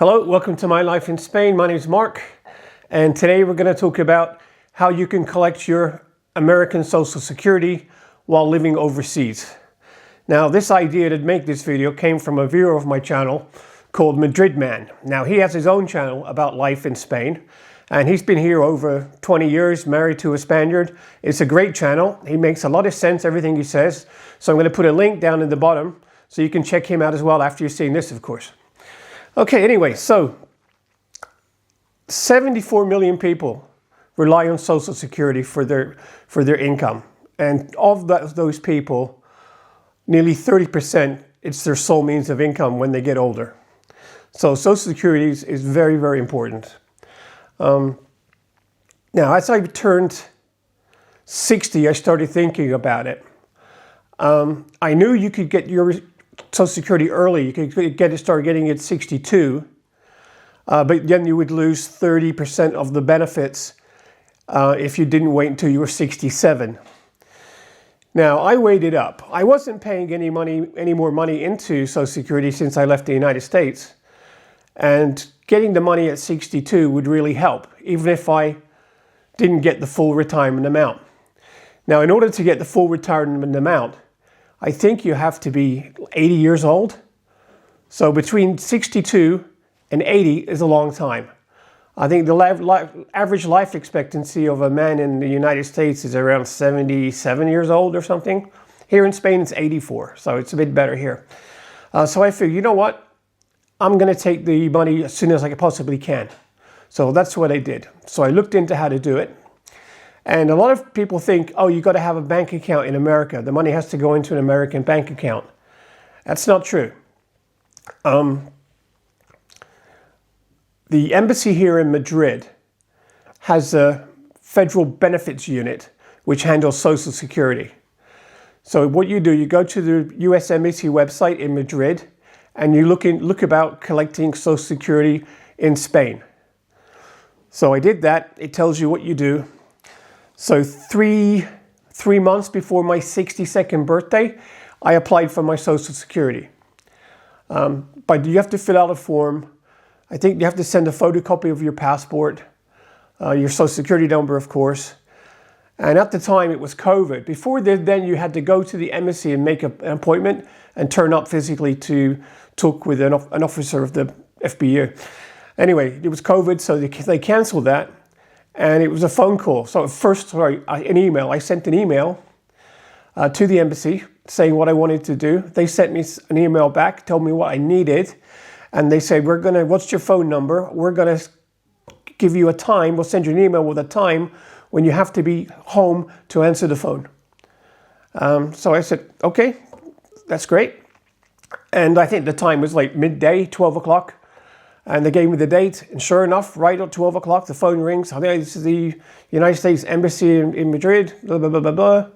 Hello, welcome to My Life in Spain. My name is Mark, and today we're going to talk about how you can collect your American Social Security while living overseas. Now, this idea to make this video came from a viewer of my channel called Madrid Man. Now, he has his own channel about life in Spain, and he's been here over 20 years, married to a Spaniard. It's a great channel. He makes a lot of sense, everything he says. So I'm going to put a link down in the bottom so you can check him out as well after you've seen this, of course. Okay, anyway, so 74 million people rely on Social Security for their income. And of those people, nearly 30%, it's their sole means of income when they get older. So Social Security is very, very important. Now, as I turned 60, I started thinking about it. I knew you could get your Social Security early. You could start getting it at 62, but then you would lose 30% of the benefits if you didn't wait until you were 67. Now, I weighed it up. I wasn't paying any more money into Social Security since I left the United States, and getting the money at 62 would really help, even if I didn't get the full retirement amount. Now, in order to get the full retirement amount, I think you have to be 80 years old. So between 62 and 80 is a long time. I think the average life expectancy of a man in the United States is around 77 years old or something. Here in Spain, it's 84, so it's a bit better here. So I figured, you know what? I'm going to take the money as soon as I possibly can. So that's what I did. So I looked into how to do it. And a lot of people think, oh, you got to have a bank account in America. The money has to go into an American bank account. That's not true. The embassy here in Madrid has a federal benefits unit which handles Social Security. So what you do, you go to the US Embassy website in Madrid and you look about collecting Social Security in Spain. So I did that. It tells you what you do. So three months before my 62nd birthday, I applied for my Social Security. But you have to fill out a form. I think you have to send a photocopy of your passport, your Social Security number, of course. And at the time, it was COVID. Before then, you had to go to the embassy and make an appointment and turn up physically to talk with an officer of the FBU. Anyway, it was COVID, so they canceled that. And it was a phone call. So first, an email. I sent an email to the embassy saying what I wanted to do. They sent me an email back, told me what I needed. And they said, what's your phone number? We're going to give you a time. We'll send you an email with a time when you have to be home to answer the phone. So I said, okay, that's great. And I think the time was like midday, 12 o'clock. And they gave me the date, and sure enough, right at 12 o'clock, the phone rings. Hey, this is the United States Embassy in Madrid, blah, blah, blah, blah, blah.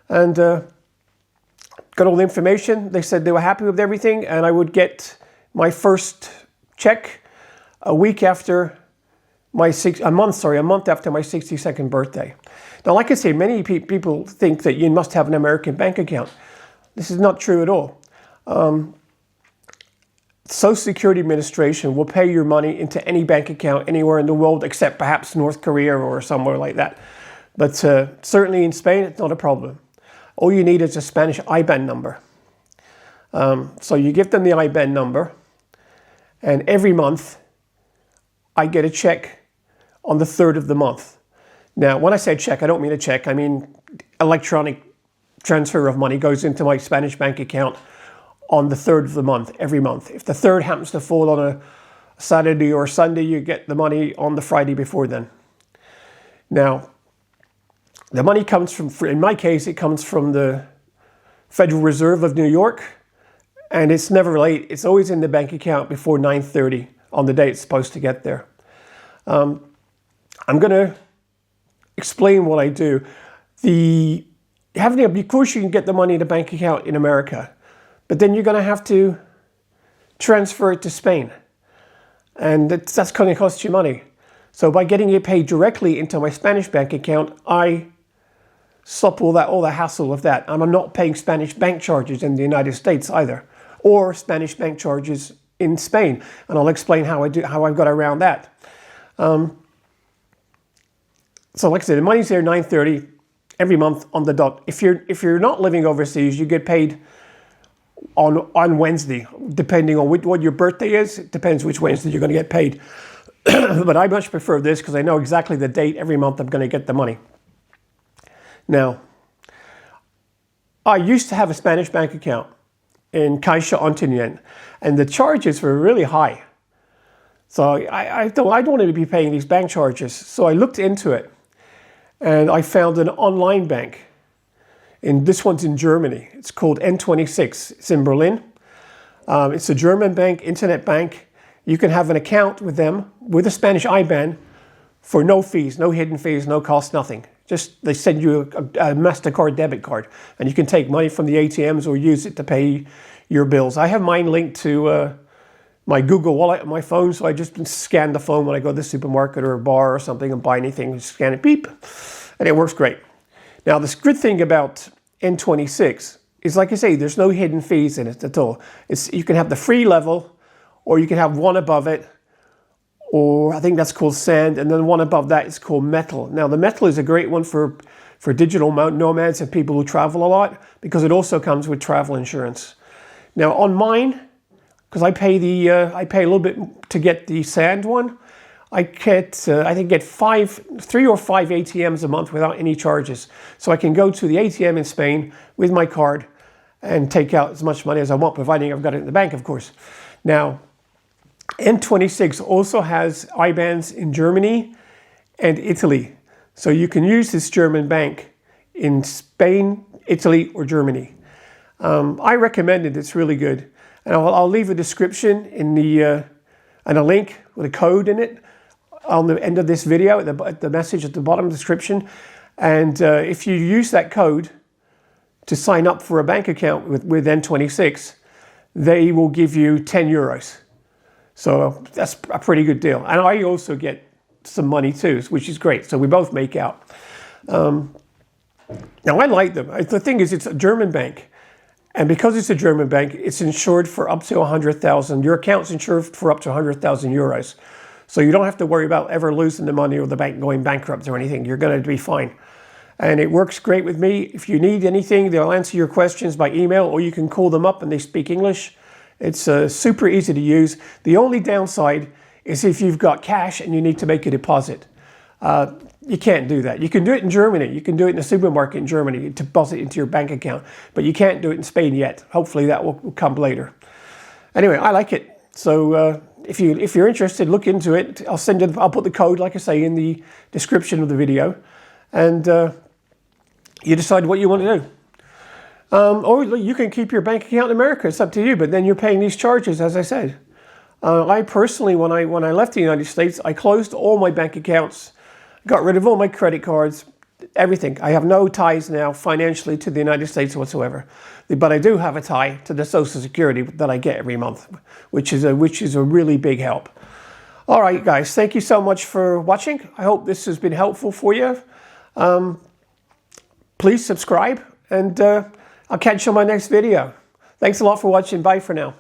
And got all the information. They said they were happy with everything, and I would get my first check a month after my 62nd birthday. Now, like I say, many people think that you must have an American bank account. This is not true at all. Social Security Administration will pay your money into any bank account anywhere in the world except perhaps North Korea or somewhere like that. But certainly in Spain, it's not a problem. All you need is a Spanish IBAN number. So you give them the IBAN number, and every month I get a check on the 3rd of the month. Now, when I say check, I don't mean a check. I mean electronic transfer of money goes into my Spanish bank account on the 3rd of the month, every month. If the 3rd happens to fall on a Saturday or Sunday, you get the money on the Friday before then. Now, the money comes from, in my case, it comes from the Federal Reserve of New York, and it's never late. It's always in the bank account before 9:30 on the day it's supposed to get there. I'm going to explain what I do. Of course, you can get the money in the bank account in America, but then you're going to have to transfer it to Spain. And that's going to cost you money. So by getting it paid directly into my Spanish bank account, I stop all the hassle of that. And I'm not paying Spanish bank charges in the United States either, or Spanish bank charges in Spain, and I'll explain how I've got around that. So like I said, the money's there 9:30 every month on the dot. If you're not living overseas, you get paid on Wednesday, depending on what your birthday is. It depends which Wednesday you're going to get paid. But I much prefer this because I know exactly the date every month I'm going to get the money. Now, I used to have a Spanish bank account in Caixa Ontinyent, and the charges were really high. So I don't want to be paying these bank charges. So I looked into it, and I found an online bank. And this one's in Germany. It's called N26. It's in Berlin. It's a German bank, internet bank. You can have an account with them with a Spanish IBAN for no fees, no hidden fees, no cost, nothing. Just they send you a MasterCard debit card, and you can take money from the ATMs or use it to pay your bills. I have mine linked to my Google Wallet on my phone, so I just scan the phone when I go to the supermarket or a bar or something and buy anything, scan it, beep, and it works great. Now, this good thing about N26 is, like I say, there's no hidden fees in it at all. You can have the free level, or you can have one above it, or I think that's called sand, and then one above that is called metal. Now, the metal is a great one for digital nomads and people who travel a lot, because it also comes with travel insurance. Now, on mine, because I pay a little bit to get the sand one, I think get 3 or 5 ATMs a month without any charges. So I can go to the ATM in Spain with my card and take out as much money as I want, providing I've got it in the bank, of course. Now, N26 also has IBANs in Germany and Italy. So you can use this German bank in Spain, Italy, or Germany. I recommend it. It's really good. And I'll leave a description and a link with a code in it on the end of this video, the message at the bottom of the description. And if you use that code to sign up for a bank account with N26, they will give you 10 euros. So that's a pretty good deal. And I also get some money too, which is great. So we both make out. Now, I like them. The thing is, it's a German bank. And because it's a German bank, it's insured for up to 100,000. Your account's insured for up to 100,000 euros. So you don't have to worry about ever losing the money or the bank going bankrupt or anything. You're going to be fine. And it works great with me. If you need anything, they'll answer your questions by email, or you can call them up and they speak English. It's super easy to use. The only downside is if you've got cash and you need to make a deposit. You can't do that. You can do it in Germany. You can do it in a supermarket in Germany, deposit into your bank account. But you can't do it in Spain yet. Hopefully that will come later. Anyway, I like it. So if you're interested, look into it. I'll put the code, like I say, in the description of the video. And you decide what you want to do. Or you can keep your bank account in America. It's up to you. But then you're paying these charges, as I said. I personally, when I left the United States, I closed all my bank accounts, got rid of all my credit cards, everything. I have no ties now financially to the United States whatsoever. But I do have a tie to the Social Security that I get every month, which is a really big help. All right, guys, thank you so much for watching. I hope this has been helpful for you. Please subscribe, and I'll catch you on my next video. Thanks a lot for watching. Bye for now.